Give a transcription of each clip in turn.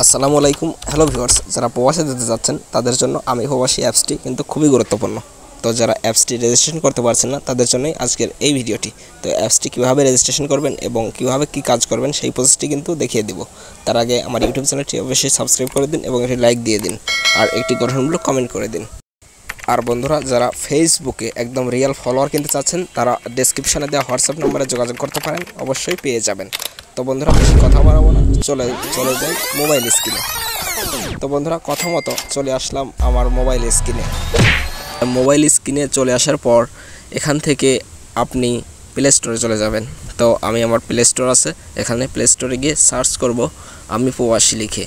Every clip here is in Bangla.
আসসালামু আলাইকুম। হ্যালো ভিউয়ার্স, যারা প্রবাসে যেতে যাচ্ছেন তাদের জন্য আমি প্রবাসী অ্যাপসটি কিন্তু খুবই গুরুত্বপূর্ণ। তো যারা অ্যাপসটি রেজিস্ট্রেশন করতে পারছেন না তাদের জন্যই আজকের এই ভিডিওটি। তো অ্যাপসটি কীভাবে রেজিস্ট্রেশন করবেন এবং কীভাবে কী কাজ করবেন সেই প্রসেসটি কিন্তু দেখিয়ে দিব। তার আগে আমার ইউটিউব চ্যানেলটি অবশ্যই সাবস্ক্রাইব করে দিন এবং একটি লাইক দিয়ে দিন আর একটি গঠনমূলক কমেন্ট করে দিন। আর বন্ধুরা, যারা ফেসবুকে একদম রিয়েল ফলোয়ার কিনতে চাচ্ছেন তারা ডেসক্রিপশনে দেওয়া হোয়াটসঅ্যাপ নম্বরে যোগাযোগ করতে পারেন, অবশ্যই পেয়ে যাবেন। তো বন্ধুরা, বেশি কথা বাড়াবো না, চলে যাই মোবাইল স্ক্রিনে। তো বন্ধুরা, কথা মতো চলে আসলাম আমার মোবাইল স্ক্রিনে চলে আসার পর এখান থেকে আপনি প্লে স্টোরে চলে যাবেন। তো আমি আমার প্লে স্টোর আছে, এখানে প্লে স্টোরে গিয়ে সার্চ করব আমি প্রবাসী লিখে,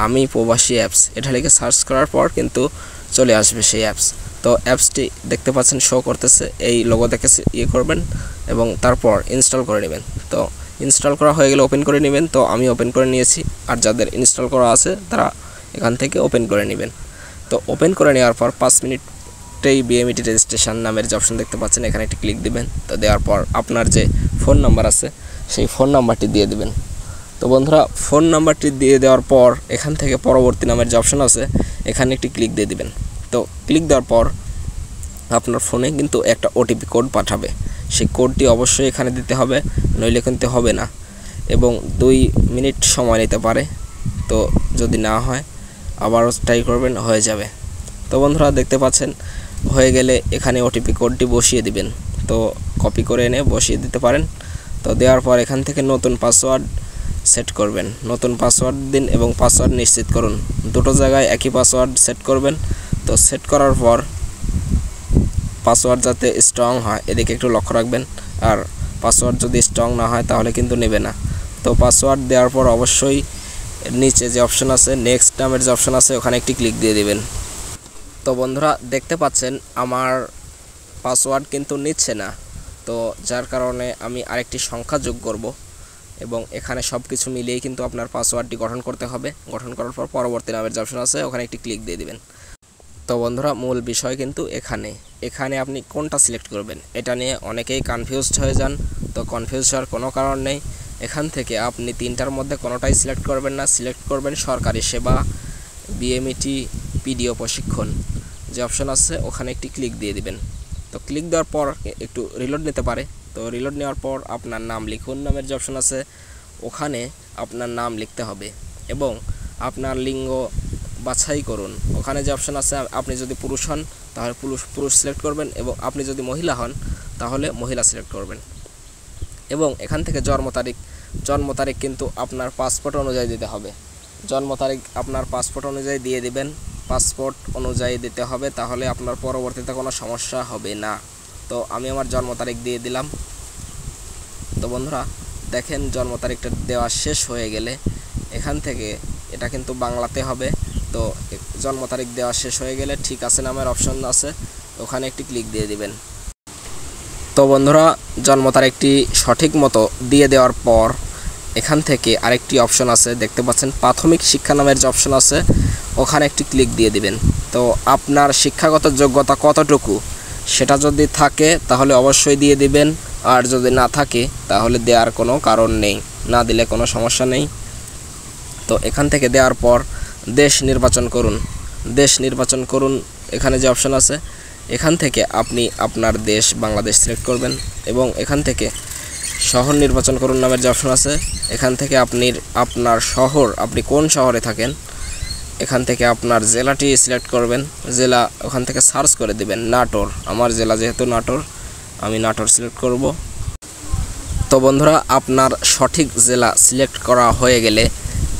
আমি প্রবাসী অ্যাপস এটা লিখে সার্চ করার পর কিন্তু চলে আসবে সেই অ্যাপস। তো অ্যাপসটি দেখতে পাচ্ছেন শো করতেছে, এই লোগো দেখে করবেন এবং তারপর ইনস্টল করে নেবেন। তো ইনস্টল করা হয়ে গেলে ওপেন করে নেবেন। তো আমি ওপেন করে নিয়েছি, আর যাদের ইনস্টল করা আছে তারা এখান থেকে ওপেন করে নেবেন। তো ওপেন করে নেওয়ার পর 5 মিনিটেই বিএমইটি রেজিস্ট্রেশন নামের যে অপশন দেখতে পাচ্ছেন এখানে একটি ক্লিক দিবেন। তো দেওয়ার পর আপনার যে ফোন নাম্বার আছে সেই ফোন নাম্বারটি দিয়ে দিবেন। তো বন্ধুরা, ফোন নাম্বারটি দিয়ে দেওয়ার পর এখান থেকে পরবর্তী নামের যে অপশন আছে এখানে একটি ক্লিক দিয়ে দিবেন। তো ক্লিক দেওয়ার পর আপনার ফোনে কিন্তু একটা ওটিপি কোড পাঠাবে, সেই কোডটি অবশ্যই এখানে দিতে হবে, নইলে কিন্তু হবে না এবং 2 মিনিট সময় নিতে পারে। তো যদি না হয় আবারও ট্রাই করবেন, হয়ে যাবে। তো বন্ধুরা, দেখতে পাচ্ছেন হয়ে গেলে এখানে ওটিপি কোডটি বসিয়ে দিবেন। তো কপি করে এনে বসিয়ে দিতে পারেন। তো দেওয়ার পর এখান থেকে নতুন পাসওয়ার্ড সেট করবেন, নতুন পাসওয়ার্ড দিন এবং পাসওয়ার্ড নিশ্চিত করুন। দুটো জায়গায় একই পাসওয়ার্ড সেট করবেন। তো সেট করার পর পাসওয়ার্ড যাতে স্ট্রং হয় এদিকে একটু লক্ষ্য রাখবেন, আর পাসওয়ার্ড যদি স্ট্রং না হয় তাহলে কিন্তু নেবে না। তো পাসওয়ার্ড দেওয়ার পর অবশ্যই নিচে যে অপশন আছে নেক্সট নামের যে অপশন আছে ওখানে একটি ক্লিক দিয়ে দিবেন। তো বন্ধুরা, দেখতে পাচ্ছেন আমার পাসওয়ার্ড কিন্তু নিচ্ছে না। তো যার কারণে আমি আরেকটি সংখ্যা যোগ করব এবং এখানে সব কিছু মিলিয়েই কিন্তু আপনার পাসওয়ার্ডটি গঠন করতে হবে। গঠন করার পর পরবর্তী নামের যে অপশন আছে ওখানে একটি ক্লিক দিয়ে দিবেন। তো বন্ধুরা, মূল বিষয় কিন্তু এখানে আপনি কোনটা সিলেক্ট করবেন এটা নিয়ে অনেকেই কনফিউজড হয়ে যান। তো কনফিউজ হওয়ার কোনো কারণ নেই। এখান থেকে আপনি 3টার মধ্যে কোনোটাই সিলেক্ট করবেন না, সিলেক্ট করবেন সরকারি সেবা, বিএমইটি, পিডিও প্রশিক্ষণ যে অপশন আছে ওখানে একটি ক্লিক দিয়ে দিবেন। তো ক্লিক দেওয়ার পর একটু রিলোড নিতে পারে। তো রিলোড নেওয়ার পর আপনার নাম লিখুন নামের যে অপশন আছে ওখানে আপনার নাম লিখতে হবে এবং আপনার লিঙ্গ বাছাই করুন। ওখানে যে অপশন আছে আপনি যদি পুরুষ হন তাহলে পুরুষ সিলেক্ট করবেন এবং আপনি যদি মহিলা হন তাহলে মহিলা সিলেক্ট করবেন এবং এখান থেকে জন্ম তারিখ কিন্তু আপনার পাসপোর্ট অনুযায়ী দিতে হবে। জন্ম তারিখ আপনার পাসপোর্ট অনুযায়ী দিয়ে দিবেন, পাসপোর্ট অনুযায়ী দিতে হবে, তাহলে আপনার পরবর্তীতে কোনো সমস্যা হবে না। তো আমি আমার জন্ম তারিখ দিয়ে দিলাম। তো বন্ধুরা, দেখেন জন্ম তারিখটা দেওয়া শেষ হয়ে গেলে এখান থেকে এটা কিন্তু বাংলাতে হবে। তো জন্ম তারিখ দেওয়া শেষ হয়ে গেলে ঠিক আছে নামের অপশন আছে ওখানে একটি ক্লিক দিয়ে দিবেন। তো বন্ধুরা, জন্ম তারিখটি সঠিক মতো দিয়ে দেওয়ার পর এখান থেকে আরেকটি অপশন আছে দেখতে পাচ্ছেন প্রাথমিক শিক্ষা নামের যে অপশন আছে ওখানে একটি ক্লিক দিয়ে দিবেন। তো আপনার শিক্ষাগত যোগ্যতা কতটুকু সেটা যদি থাকে তাহলে অবশ্যই দিয়ে দিবেন, আর যদি না থাকে তাহলে দেওয়ার কোনো কারণ নেই, না দিলে কোনো সমস্যা নেই। তো এখান থেকে দেওয়ার পর দেশ নির্বাচন করুন এখানে যে অপশন আছে এখান থেকে আপনি আপনার দেশ বাংলাদেশ সিলেক্ট করবেন এবং এখান থেকে শহর নির্বাচন করুন নামের যে অপশন আছে এখান থেকে আপনার শহর, আপনি কোন শহরে থাকেন এখান থেকে আপনার জেলাটি সিলেক্ট করবেন। জেলা ওখান থেকে সার্চ করে দিবেন নাটোর, আমার জেলা যেহেতু নাটোর আমি নাটোর সিলেক্ট করব। তো বন্ধুরা, আপনার সঠিক জেলা সিলেক্ট করা হয়ে গেলে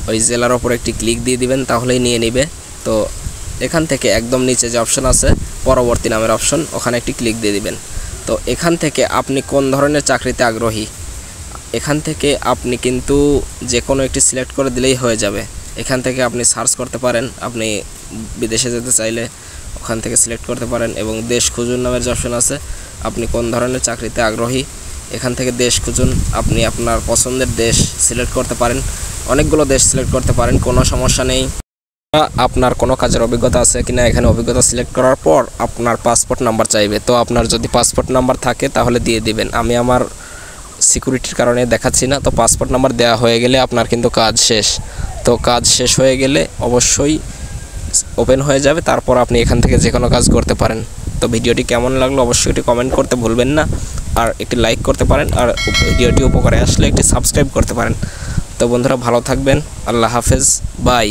ওই জেলার ওপর একটি ক্লিক দিয়ে দিবেন, তাহলেই নিয়ে নেবে। তো এখান থেকে একদম নিচে যে অপশন আছে পরবর্তী নামের অপশন ওখানে একটি ক্লিক দিয়ে দিবেন। তো এখান থেকে আপনি কোন ধরনের চাকরিতে আগ্রহী এখান থেকে আপনি কিন্তু যে কোনো একটি সিলেক্ট করে দিলেই হয়ে যাবে। এখান থেকে আপনি সার্চ করতে পারেন, আপনি বিদেশে যেতে চাইলে ওখান থেকে সিলেক্ট করতে পারেন এবং দেশ খুঁজুন নামের যে অপশন আছে আপনি কোন ধরনের চাকরিতে আগ্রহী এখান থেকে দেশ খুঁজুন। আপনি আপনার পছন্দের দেশ সিলেক্ট করতে পারেন, অনেকগুলো দেশ সিলেক্ট করতে পারেন, কোনো সমস্যা নেই। আপনার কোনো কাজের অভিজ্ঞতা আছে কিনা এখানে অভিজ্ঞতা সিলেক্ট করার পর আপনার পাসপোর্ট নাম্বার চাইবে। তো আপনার যদি পাসপোর্ট নাম্বার থাকে তাহলে দিয়ে দিবেন, আমি আমার সিকিউরিটির কারণে দেখাচ্ছি না। তো পাসপোর্ট নাম্বার দেওয়া হয়ে গেলে আপনার কিন্তু কাজ শেষ। তো কাজ শেষ হয়ে গেলে অবশ্যই ওপেন হয়ে যাবে, তারপর আপনি এখান থেকে যে কোনো কাজ করতে পারেন। তো ভিডিওটি কেমন লাগলো অবশ্যই একটি কমেন্ট করতে ভুলবেন না, আর একটি লাইক করতে পারেন, আর ভিডিওটি উপকারে আসলে একটি সাবস্ক্রাইব করতে পারেন। তো বন্ধুরা ভালো থাকবেন, আল্লাহ হাফেজ, বাই।